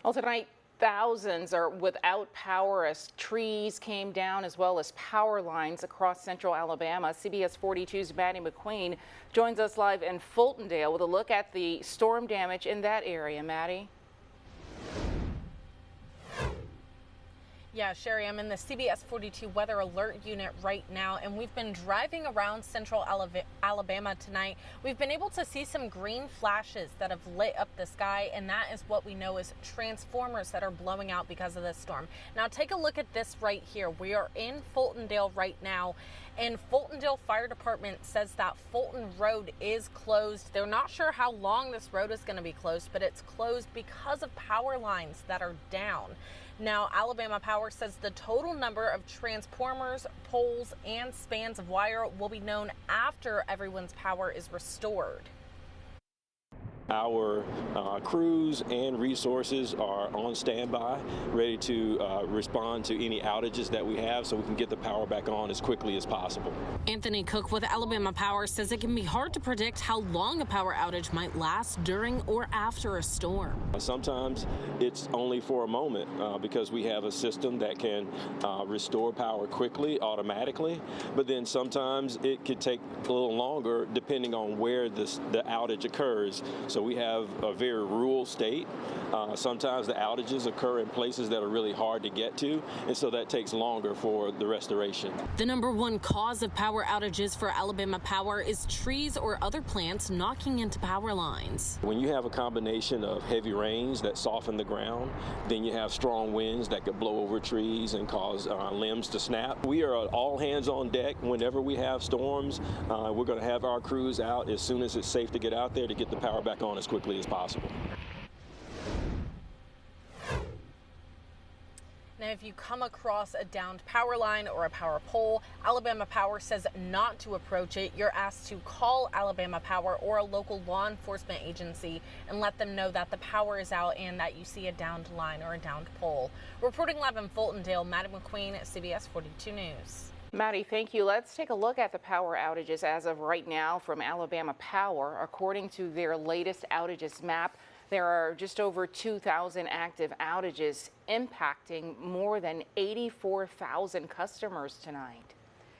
Well, tonight, thousands are without power as trees came down as well as power lines across central Alabama. CBS 42's Maddie McQueen joins us live in Fultondale with a look at the storm damage in that area. Maddie? Yeah, Sherry, I'm in the CBS 42 weather alert unit right now, and we've been driving around central Alabama tonight. We've been able to see some green flashes that have lit up the sky, and that is what we know is transformers that are blowing out because of this storm. Now, take a look at this right here. We are in Fultondale right now, and Fultondale Fire Department says that Fulton Road is closed. They're not sure how long this road is going to be closed, but it's closed because of power lines that are down. Now, Alabama Power says the total number of transformers, poles, and spans of wire will be known after everyone's power is restored. Our crews and resources are on standby, ready to respond to any outages that we have so we can get the power back on as quickly as possible. Anthony Cook with Alabama Power says it can be hard to predict how long a power outage might last during or after a storm. Sometimes it's only for a moment because we have a system that can restore power quickly, automatically, but then sometimes it could take a little longer depending on where the outage occurs. So we have a very rural state. Sometimes the outages occur in places that are really hard to get to, and so that takes longer for the restoration. The number one cause of power outages for Alabama Power is trees or other plants knocking into power lines. When you have a combination of heavy rains that soften the ground, then you have strong winds that could blow over trees and cause limbs to snap. We are all hands on deck whenever we have storms. We're going to have our crews out as soon as it's safe to get out there to get the power back on as quickly as possible. Now, if you come across a downed power line or a power pole, Alabama Power says not to approach it. You're asked to call Alabama Power or a local law enforcement agency and let them know that the power is out and that you see a downed line or a downed pole. Reporting live in Fultondale, Maddie McQueen, CBS 42 News. Maddie, thank you. Let's take a look at the power outages as of right now from Alabama Power. According to their latest outages map, there are just over 2,000 active outages impacting more than 84,000 customers tonight.